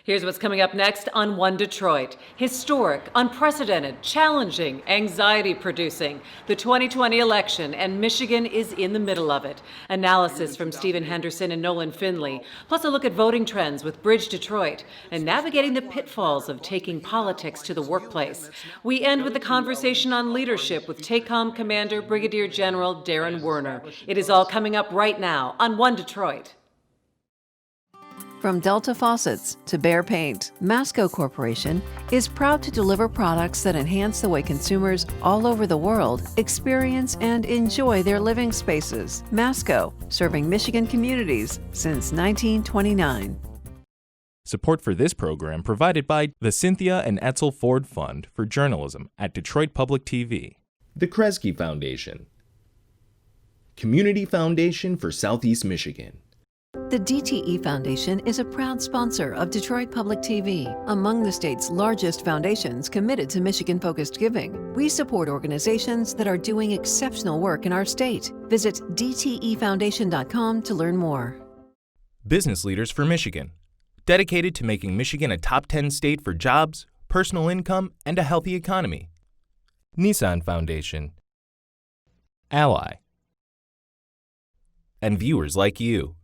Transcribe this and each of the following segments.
Here's what's coming up next on One Detroit. Historic, unprecedented, challenging, anxiety-producing. The 2020 election, and Michigan is in the middle of it. Analysis from Henderson and Nolan Finley. Plus a look at voting trends with BridgeDetroit and navigating the pitfalls of taking politics to the workplace. We end with a conversation on leadership with TACOM Commander Brigadier General Darren Werner. It is all coming up right now on One Detroit. From Delta Faucets to Behr Paint, Masco Corporation is proud to deliver products that enhance the way consumers all over the world experience and enjoy their living spaces. Masco, serving Michigan communities since 1929. Support for this program provided by the Cynthia and Etzel Ford Fund for Journalism at Detroit Public TV. The Kresge Foundation, Community Foundation for Southeast Michigan. The DTE Foundation is a proud sponsor of Detroit Public TV, among the state's largest foundations committed to Michigan-focused giving. We support organizations that are doing exceptional work in our state. Visit dtefoundation.com to learn more. Business Leaders for Michigan, dedicated to making Michigan a top 10 state for jobs, personal income, and a healthy economy. Nissan Foundation, Ally, and viewers like you.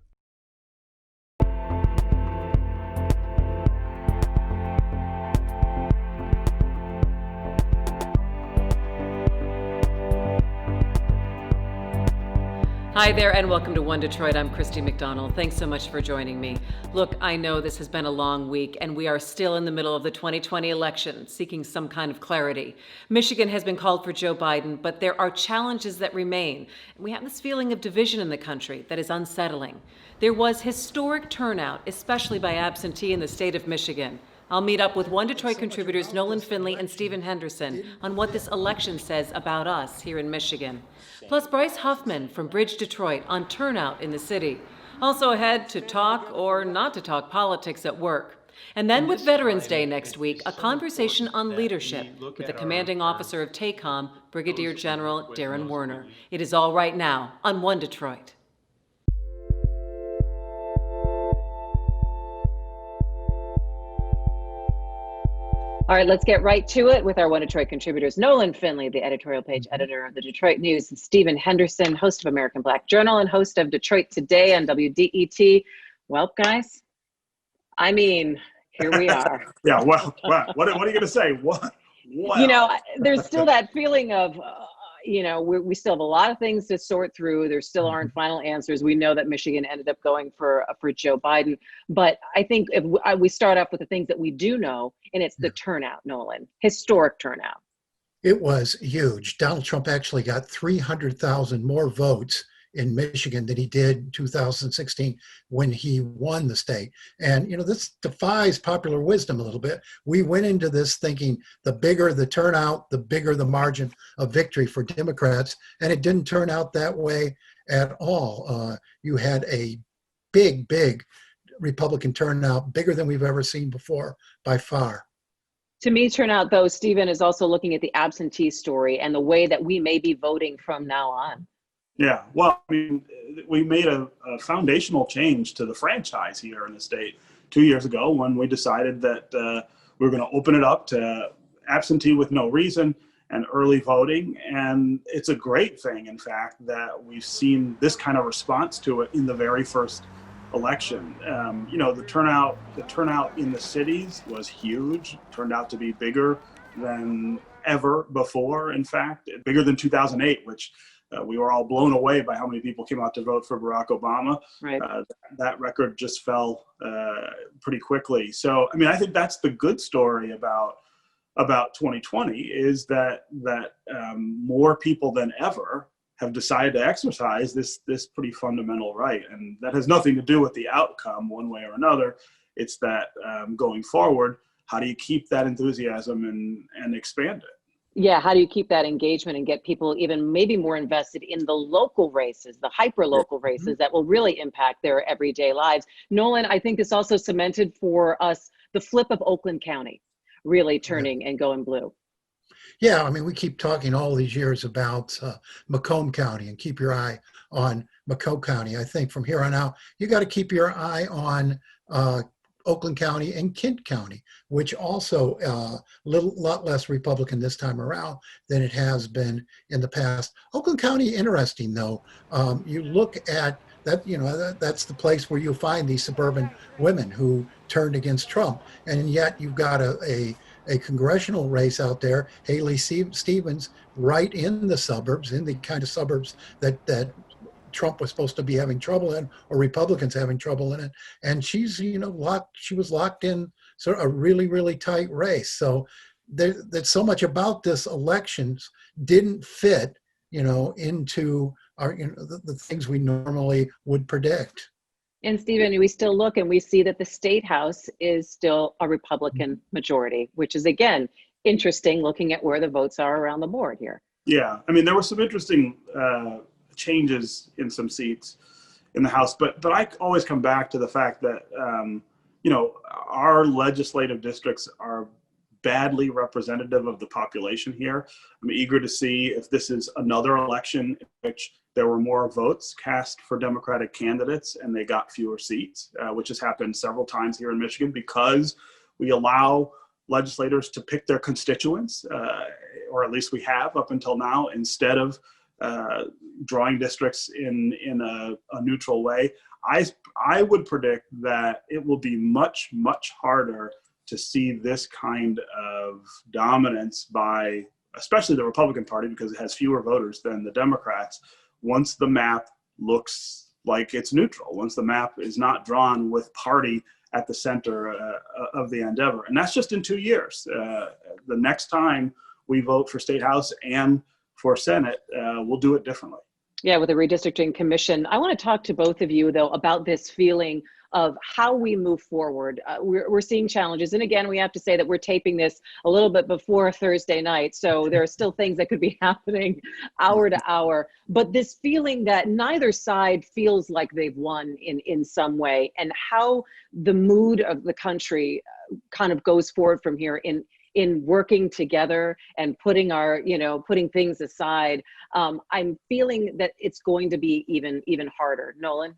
Hi there and welcome to One Detroit. I'm Christy McDonald. Thanks so much for joining me. Look, I know this has been a long week and we are still in the middle of the 2020 election, seeking some kind of clarity. Michigan has been called for Joe Biden, but there are challenges that remain. We have this feeling of division in the country that is unsettling. There was historic turnout, especially by absentee in the state of Michigan. I'll meet up with One Detroit contributors Nolan Finley and Henderson on what this election says about us here in Michigan. Plus Bryce Huffman from BridgeDetroit on turnout in the city. Also ahead to talk or not to talk politics at work. And then with Veterans Day next week, a conversation on leadership with the commanding officer of TACOM, Brigadier General Darren Werner. It is all right now on One Detroit. All right, let's get right to it with our One Detroit contributors. Nolan Finley, the editorial page editor of the Detroit News, and Henderson, host of American Black Journal and host of Detroit Today on WDET. Well, guys, I mean, here we are. Yeah, well, what are you going to say? What? You know, there's still that feeling of, we still have a lot of things to sort through. There still aren't final answers. We know that Michigan ended up going for Joe Biden. But I think if we start off with the things that we do know, and it's the turnout, Nolan. Historic turnout. It was huge. Donald Trump actually got 300,000 more votes in Michigan than he did in 2016 when he won the state. And, this defies popular wisdom a little bit. We went into this thinking the bigger the turnout, the bigger the margin of victory for Democrats. And it didn't turn out that way at all. You had a big Republican turnout, bigger than we've ever seen before by far. To me, turnout, though, Stephen is also looking at the absentee story and the way that we may be voting from now on. Yeah, well, I mean, we made a foundational change to the franchise here in the state 2 years ago when we decided that we were going to open it up to absentee with no reason and early voting. And it's a great thing, in fact, that we've seen this kind of response to it in the very first election. The turnout in the cities was huge, turned out to be bigger than ever before, in fact, bigger than 2008, which we were all blown away by how many people came out to vote for Barack Obama. Right. That record just fell pretty quickly. So, I mean, I think that's the good story about 2020 is that more people than ever have decided to exercise this pretty fundamental right. And that has nothing to do with the outcome one way or another. It's that going forward, how do you keep that enthusiasm and expand it? Yeah, how do you keep that engagement and get people even maybe more invested in the local races, the hyper-local races that will really impact their everyday lives? Nolan, I think this also cemented for us the flip of Oakland County really turning and going blue. Yeah, I mean, we keep talking all these years about Macomb County and keep your eye on Macomb County. I think from here on out, you got to keep your eye on Oakland County and Kent County, which also lot less Republican this time around than it has been in the past. Oakland County, interesting though. You look at that, that's the place where you find these suburban women who turned against Trump, and yet you've got a congressional race out there, Haley Stevens, right in the suburbs, in the kind of suburbs that Trump was supposed to be having trouble in, or Republicans having trouble in it. And she's, she was locked in sort of a really, really tight race. So there's so much about this elections didn't fit, into our, the things we normally would predict. And Stephen, we still look and we see that the state house is still a Republican majority, which is, again, interesting looking at where the votes are around the board here. Yeah, I mean, there were some interesting changes in some seats in the House, but I always come back to the fact that our legislative districts are badly representative of the population here. I'm eager to see if this is another election in which there were more votes cast for Democratic candidates and they got fewer seats, which has happened several times here in Michigan because we allow legislators to pick their constituents, or at least we have up until now, instead of drawing districts in a neutral way. I would predict that it will be much, much harder to see this kind of dominance by especially the Republican Party, because it has fewer voters than the Democrats, once the map looks like it's neutral, once the map is not drawn with party at the center of the endeavor. And that's just in 2 years. The next time we vote for State House and for Senate, we'll do it differently. Yeah, with the redistricting commission. I want to talk to both of you, though, about this feeling of how we move forward. We're seeing challenges. And again, we have to say that we're taping this a little bit before Thursday night. So there are still things that could be happening hour to hour. But this feeling that neither side feels like they've won in some way, and how the mood of the country kind of goes forward from here in working together and putting putting things aside. I'm feeling that it's going to be even harder. Nolan?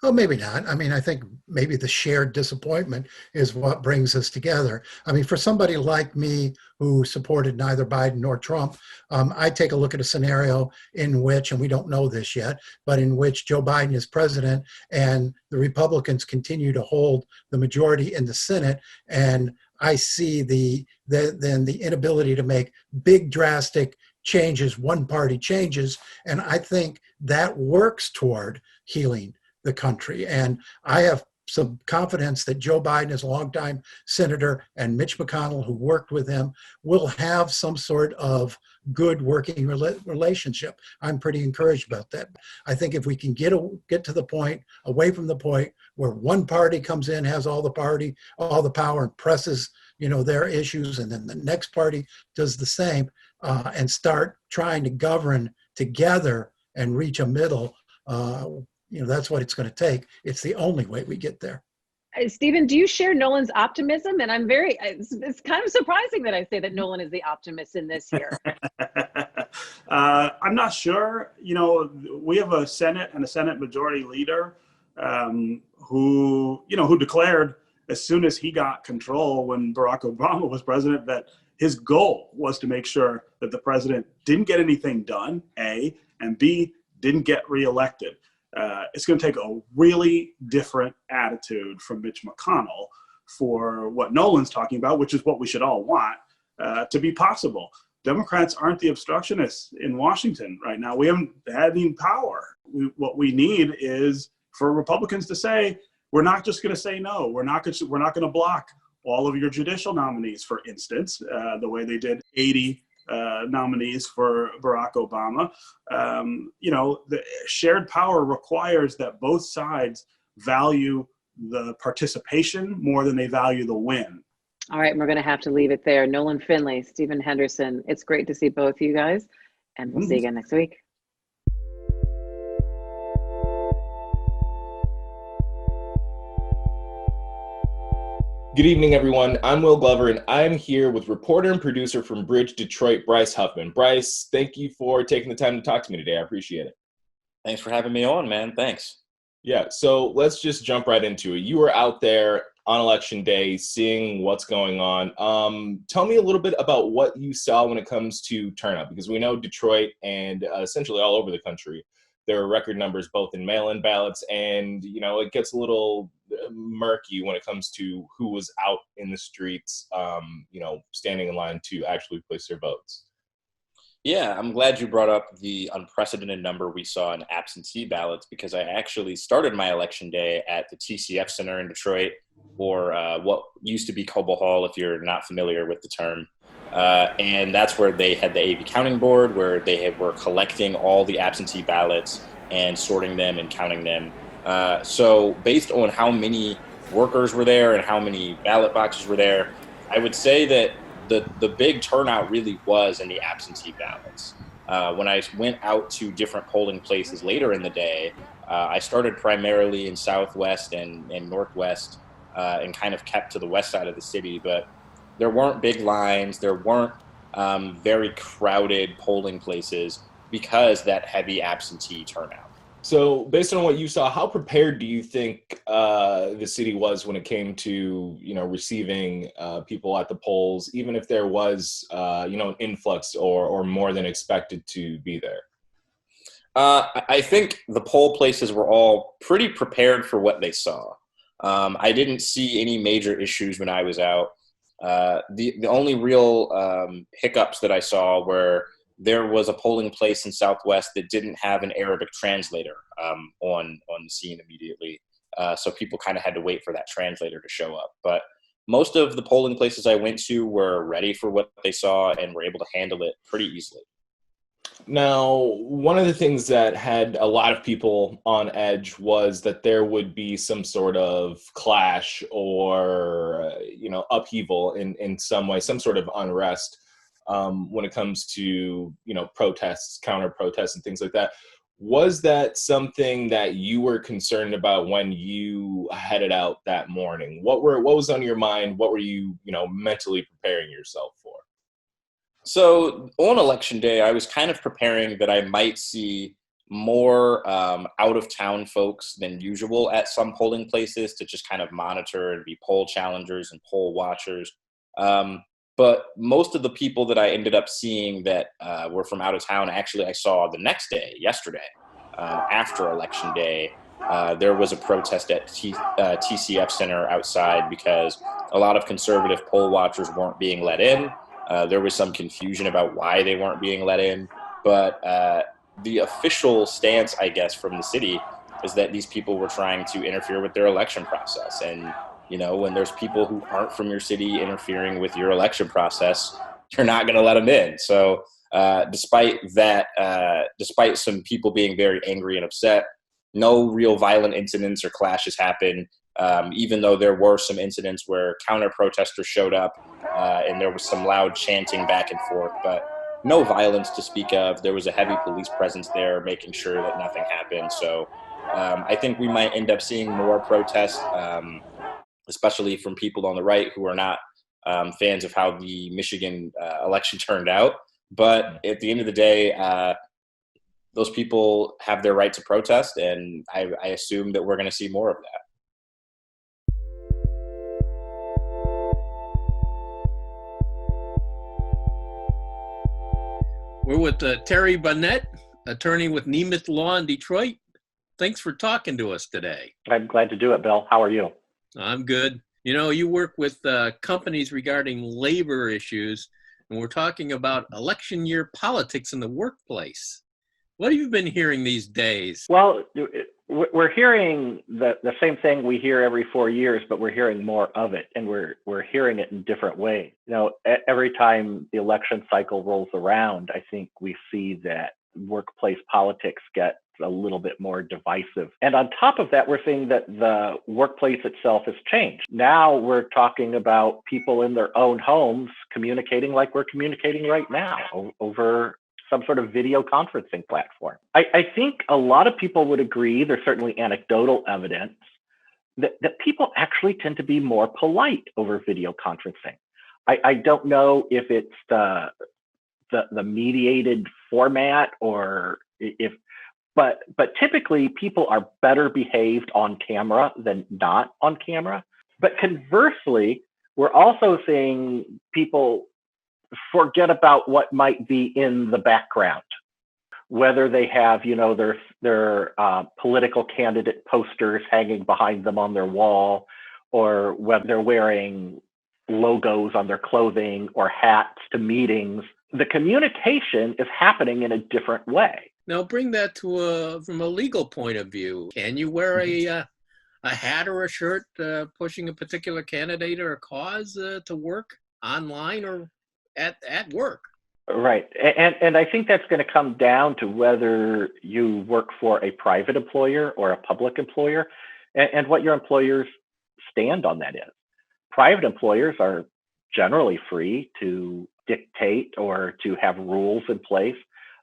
Oh, maybe not. I mean, I think maybe the shared disappointment is what brings us together. I mean, for somebody like me who supported neither Biden nor Trump, I take a look at a scenario in which, and we don't know this yet, but in which Joe Biden is president and the Republicans continue to hold the majority in the Senate, and I see the inability to make big drastic changes, one-party changes, and I think that works toward healing the country. And I have some confidence that Joe Biden, as a longtime senator, and Mitch McConnell, who worked with him, will have some sort of good working relationship. I'm pretty encouraged about that. I think if we can get to the point, away from the point where one party comes in, has all the power, and presses their issues, and then the next party does the same, and start trying to govern together and reach a middle, that's what it's going to take. It's the only way we get there. Stephen, do you share Nolan's optimism? And it's kind of surprising that I say that Nolan is the optimist in this here. I'm not sure. We have a Senate and a Senate majority leader who declared as soon as he got control when Barack Obama was president that his goal was to make sure that the president didn't get anything done, A, and B, didn't get reelected. It's going to take a really different attitude from Mitch McConnell for what Nolan's talking about, which is what we should all want to be possible. Democrats aren't the obstructionists in Washington right now. We haven't had any power. What we need is for Republicans to say, we're not just going to say no. We're not going to block all of your judicial nominees, for instance, the way they did 80 nominees for Barack Obama. The shared power requires that both sides value the participation more than they value the win. All right, and we're going to have to leave it there. Nolan Finley, Stephen Henderson, it's great to see both you guys, and we'll see you again next week. Good evening, everyone. I'm Will Glover, and I'm here with reporter and producer from BridgeDetroit, Bryce Huffman. Bryce, thank you for taking the time to talk to me today. I appreciate it. Thanks for having me on, man. Thanks. Yeah, so let's just jump right into it. You were out there on election day, seeing what's going on. Tell me a little bit about what you saw when it comes to turnout, because we know Detroit and essentially all over the country, there are record numbers both in mail-in ballots and, it gets a little murky when it comes to who was out in the streets, standing in line to actually place their votes. Yeah, I'm glad you brought up the unprecedented number we saw in absentee ballots, because I actually started my election day at the TCF Center in Detroit, or what used to be Cobo Hall, if you're not familiar with the term. And that's where they had the AV counting board, where they were collecting all the absentee ballots and sorting them and counting them. So based on how many workers were there and how many ballot boxes were there, I would say that the big turnout really was in the absentee ballots. When I went out to different polling places later in the day, I started primarily in Southwest and Northwest, and kind of kept to the west side of the city, but there weren't big lines. There weren't very crowded polling places because that heavy absentee turnout. So based on what you saw, how prepared do you think the city was when it came to, receiving people at the polls, even if there was, an influx or more than expected to be there? I think the poll places were all pretty prepared for what they saw. I didn't see any major issues when I was out. The only real hiccups that I saw were there was a polling place in Southwest that didn't have an Arabic translator on the scene immediately. So people kind of had to wait for that translator to show up. But most of the polling places I went to were ready for what they saw and were able to handle it pretty easily. Now, one of the things that had a lot of people on edge was that there would be some sort of clash or, upheaval in some way, some sort of unrest when it comes to, protests, counter protests and things like that. Was that something that you were concerned about when you headed out that morning? What was on your mind? What were you, mentally preparing yourself for? So on election day, I was kind of preparing that I might see more out-of-town folks than usual at some polling places to just kind of monitor and be poll challengers and poll watchers. But most of the people that I ended up seeing that were from out of town, actually I saw the next day, yesterday, after election day. There was a protest at TCF Center outside because a lot of conservative poll watchers weren't being let in. There was some confusion about why they weren't being let in. But the official stance, I guess, from the city is that these people were trying to interfere with their election process. And when there's people who aren't from your city interfering with your election process, you're not going to let them in. So despite some people being very angry and upset, no real violent incidents or clashes happened, even though there were some incidents where counter-protesters showed up and there was some loud chanting back and forth, but no violence to speak of. There was a heavy police presence there making sure that nothing happened. So I think we might end up seeing more protests, especially from people on the right who are not fans of how the Michigan election turned out. But at the end of the day, those people have their right to protest, and I assume that we're going to see more of that. We're with Terry Bonnette, attorney with Nemeth Law in Detroit. Thanks for talking to us today. I'm glad to do it, Bill. How are you? I'm good. You work with companies regarding labor issues, and we're talking about election year politics in the workplace. What have you been hearing these days? Well, we're hearing the same thing we hear every 4 years, but we're hearing more of it, and we're hearing it in different ways. Every time the election cycle rolls around, I think we see that workplace politics get a little bit more divisive. And on top of that, we're seeing that the workplace itself has changed. Now we're talking about people in their own homes communicating like we're communicating right now over some sort of video conferencing platform. I think a lot of people would agree, there's certainly anecdotal evidence, that people actually tend to be more polite over video conferencing. I don't know if it's the mediated format or if, but typically people are better behaved on camera than not on camera. But conversely, we're also seeing people forget about what might be in the background, whether they have, their political candidate posters hanging behind them on their wall, or whether they're wearing logos on their clothing or hats to meetings. The communication is happening in a different way. Now bring that to from a legal point of view. Can you wear a hat or a shirt pushing a particular candidate or a cause to work online or at work? Right. And I think that's going to come down to whether you work for a private employer or a public employer, and what your employer's stand on that is. Private employers are generally free to dictate or to have rules in place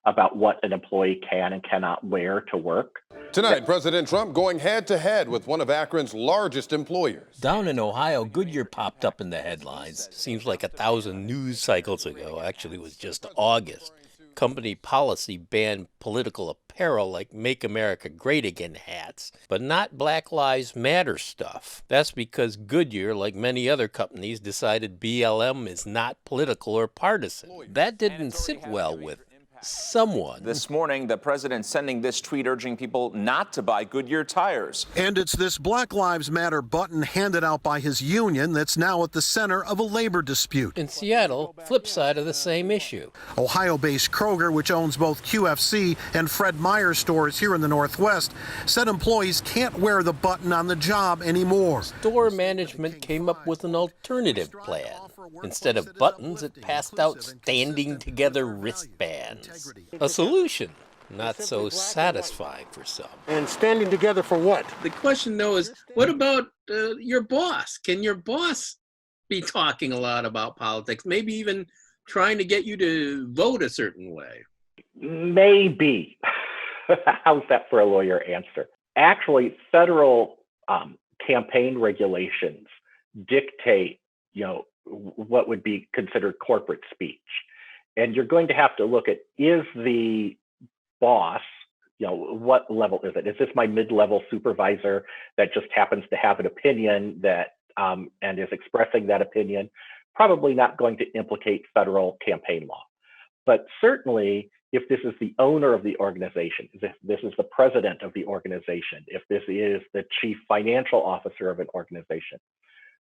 about what an employee can and cannot wear to work. Tonight, President Trump going head-to-head with one of Akron's largest employers. Down in Ohio, Goodyear popped up in the headlines. Seems like 1,000 news cycles ago. Actually, it was just August. Company policy banned political apparel like Make America Great Again hats, but not Black Lives Matter stuff. That's because Goodyear, like many other companies, decided BLM is not political or partisan. That didn't sit well with someone. This morning, the president sending this tweet urging people not to buy Goodyear tires. And it's this Black Lives Matter button handed out by his union that's now at the center of a labor dispute. In Seattle, flip side of the same issue. Ohio-based Kroger, which owns both QFC and Fred Meyer stores here in the Northwest, said employees can't wear the button on the job anymore. Store management came up with an alternative plan. Instead of buttons, it passed out standing together wristbands. A solution, not so satisfying for some. And standing together for what? The question, though, is what about your boss? Can your boss be talking a lot about politics, maybe even trying to get you to vote a certain way? Maybe. How's that for a lawyer answer? Actually, federal campaign regulations dictate, what would be considered corporate speech. And you're going to have to look at, is the boss, what level is it? Is this my mid-level supervisor that just happens to have an opinion that and is expressing that opinion? Probably not going to implicate federal campaign law. But certainly, if this is the owner of the organization, if this is the president of the organization, if this is the chief financial officer of an organization,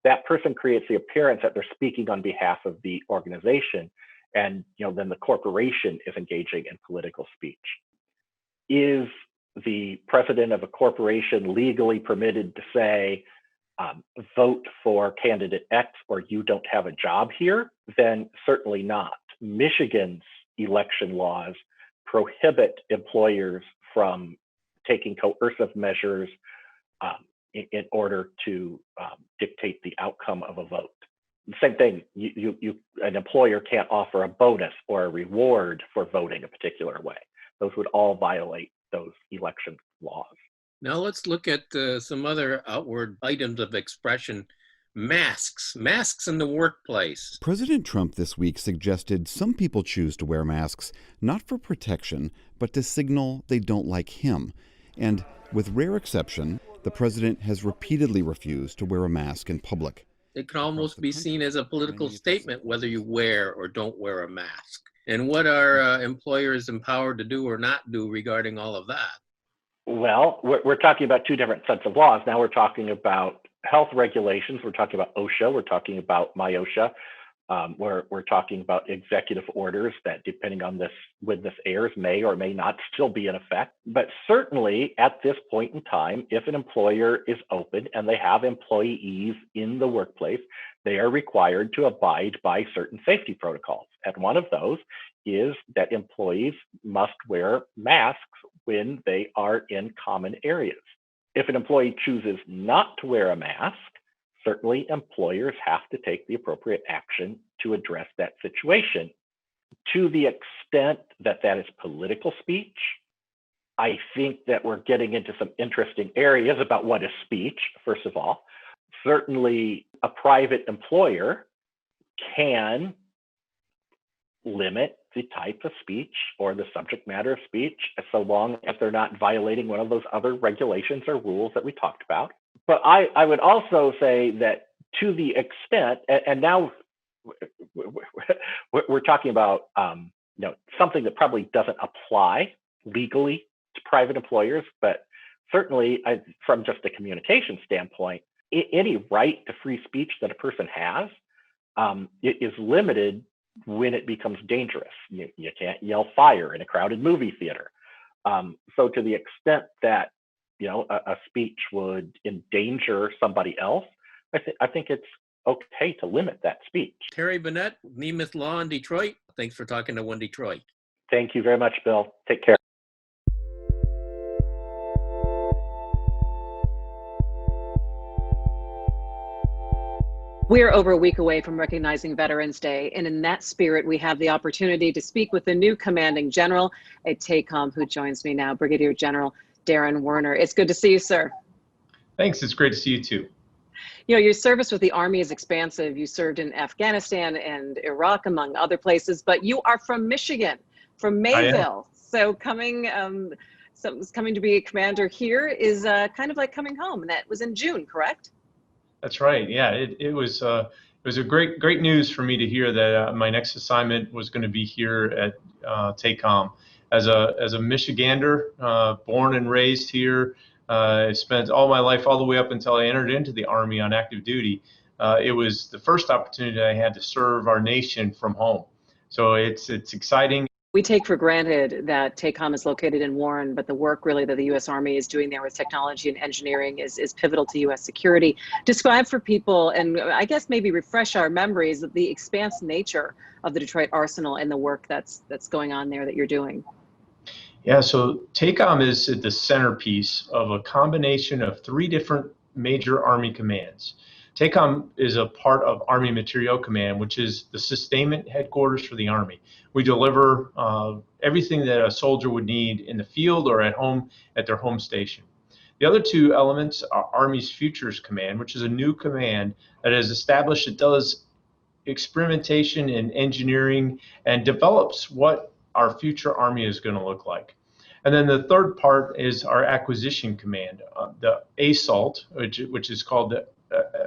that person creates the appearance that they're speaking on behalf of the organization, and then the corporation is engaging in political speech. Is the president of a corporation legally permitted to say, vote for candidate X or you don't have a job here? Then certainly not. Michigan's election laws prohibit employers from taking coercive measures in order to dictate the outcome of a vote. Same thing, an employer can't offer a bonus or a reward for voting a particular way. Those would all violate those election laws. Now let's look at some other outward items of expression. Masks in the workplace. President Trump this week suggested some people choose to wear masks not for protection, but to signal they don't like him. And with rare exception, the president has repeatedly refused to wear a mask in public. It can almost be seen as a political statement whether you wear or don't wear a mask. And what are employers empowered to do or not do regarding all of that? Well, we're talking about two different sets of laws. Now we're talking about health regulations. We're talking about OSHA. We're talking about MyOSHA. We're talking about executive orders that, depending on when this airs, may or may not still be in effect. But certainly at this point in time, if an employer is open and they have employees in the workplace, they are required to abide by certain safety protocols. And one of those is that employees must wear masks when they are in common areas. If an employee chooses not to wear a mask, certainly employers have to take the appropriate action to address that situation. To the extent that that is political speech, I think that we're getting into some interesting areas about what is speech, first of all. Certainly, a private employer can limit the type of speech or the subject matter of speech, so long as they're not violating one of those other regulations or rules that we talked about. But I would also say that to the extent, and now we're talking about something that probably doesn't apply legally to private employers, but certainly from just a communication standpoint, any right to free speech that a person has is limited when it becomes dangerous. You can't yell fire in a crowded movie theater. So to the extent that a speech would endanger somebody else, I think it's okay to limit that speech. Terry Bonnette, Nemeth Law in Detroit. Thanks for talking to One Detroit. Thank you very much, Bill. Take care. We're over a week away from recognizing Veterans Day, and in that spirit, we have the opportunity to speak with the new commanding general at TACOM, who joins me now, Brigadier General Darren Werner. It's good to see you, sir. Thanks. It's great to see you too. Your service with the Army is expansive. You served in Afghanistan and Iraq, among other places, but you are from Michigan, from Mayville. So coming to be a commander here is kind of like coming home, and that was in June, correct? That's right. Yeah, it was a great news for me to hear that my next assignment was going to be here at TACOM. As a Michigander, born and raised here, I spent all my life, all the way up until I entered into the Army on active duty. It was the first opportunity I had to serve our nation from home. So it's exciting. We take for granted that TACOM is located in Warren, but the work really that the U.S. Army is doing there with technology and engineering is pivotal to U.S. security. Describe for people, and I guess maybe refresh our memories, of the expansive nature of the Detroit Arsenal and the work that's going on there that you're doing. Yeah, so TACOM is the centerpiece of a combination of 3 different major Army commands. TACOM is a part of Army Materiel Command, which is the sustainment headquarters for the Army. We deliver everything that a soldier would need in the field or at home at their home station. The other 2 elements are Army's Futures Command, which is a new command that is established. It does experimentation in engineering and develops what our future Army is going to look like. And then the third part is our Acquisition Command, the ASALT, which is called the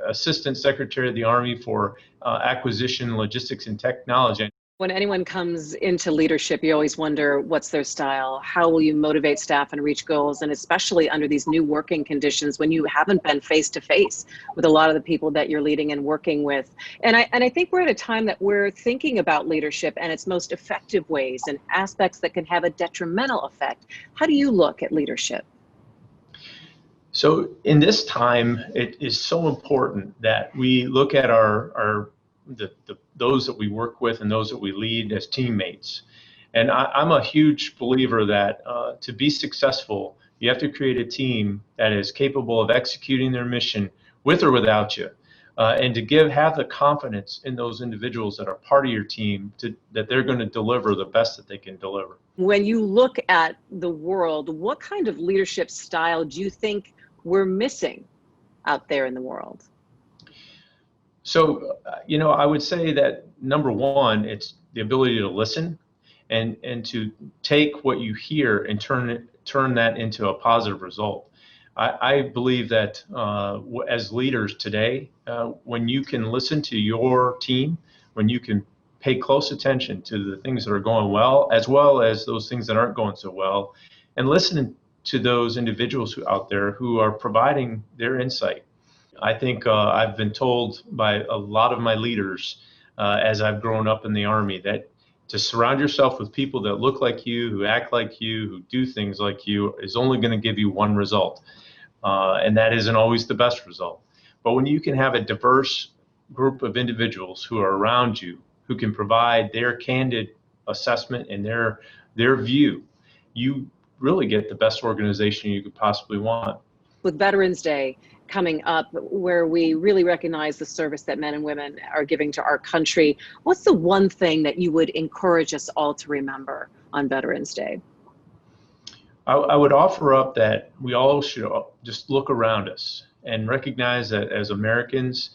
Assistant Secretary of the Army for Acquisition, Logistics, and Technology. When anyone comes into leadership, you always wonder, what's their style? How will you motivate staff and reach goals? And especially under these new working conditions when you haven't been face to face with a lot of the people that you're leading and working with. And I think we're at a time that we're thinking about leadership and its most effective ways and aspects that can have a detrimental effect. How do you look at leadership? So in this time, it is so important that we look at those that we work with and those that we lead as teammates. And I'm a huge believer that to be successful, you have to create a team that is capable of executing their mission with or without you, and to have the confidence in those individuals that are part of your team that they're going to deliver the best that they can deliver. When you look at the world, what kind of leadership style do you think we're missing out there in the world? So, I would say that number one, it's the ability to listen and to take what you hear and turn that into a positive result. I believe that as leaders today, when you can listen to your team, when you can pay close attention to the things that are going well as those things that aren't going so well, and listen to those individuals out there who are providing their insight. I think I've been told by a lot of my leaders as I've grown up in the Army that to surround yourself with people that look like you, who act like you, who do things like you, is only going to give you one result. And that isn't always the best result. But when you can have a diverse group of individuals who are around you, who can provide their candid assessment and their view, you really get the best organization you could possibly want. With Veterans Day coming up, where we really recognize the service that men and women are giving to our country, what's the one thing that you would encourage us all to remember on Veterans Day? I would offer up that we all should just look around us and recognize that as Americans,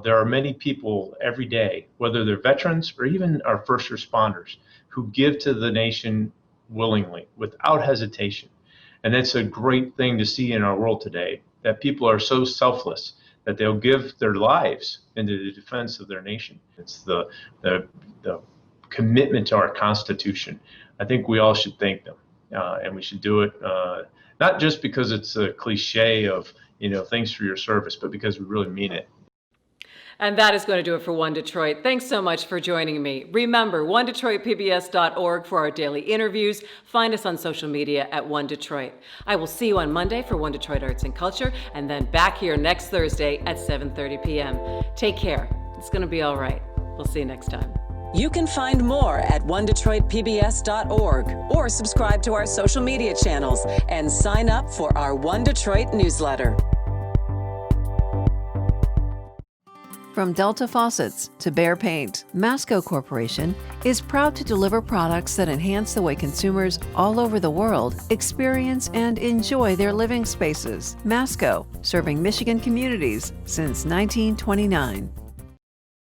there are many people every day, whether they're veterans or even our first responders, who give to the nation willingly, without hesitation. And it's a great thing to see in our world today. that people are so selfless that they'll give their lives into the defense of their nation. It's the commitment to our Constitution. I think we all should thank them, and we should do it not just because it's a cliche of, thanks for your service, but because we really mean it. And that is going to do it for One Detroit. Thanks so much for joining me. Remember, onedetroitpbs.org for our daily interviews. Find us on social media at One Detroit. I will see you on Monday for One Detroit Arts and Culture, and then back here next Thursday at 7:30 p.m. Take care. It's going to be all right. We'll see you next time. You can find more at onedetroitpbs.org or subscribe to our social media channels and sign up for our One Detroit newsletter. From Delta Faucets to Behr Paint, Masco Corporation is proud to deliver products that enhance the way consumers all over the world experience and enjoy their living spaces. Masco, serving Michigan communities since 1929.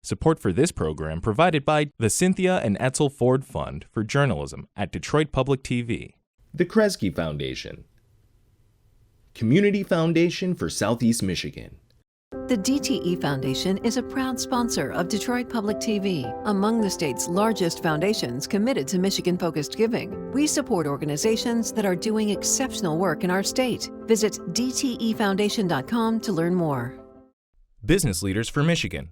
Support for this program provided by the Cynthia and Etzel Ford Fund for Journalism at Detroit Public TV, the Kresge Foundation, Community Foundation for Southeast Michigan. The DTE Foundation is a proud sponsor of Detroit Public TV, among the state's largest foundations committed to Michigan-focused giving. We support organizations that are doing exceptional work in our state. Visit dtefoundation.com to learn more. Business Leaders for Michigan,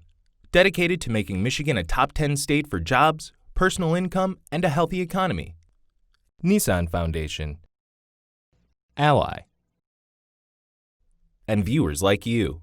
dedicated to making Michigan a top 10 state for jobs, personal income, and a healthy economy. Nissan Foundation, Ally, and viewers like you.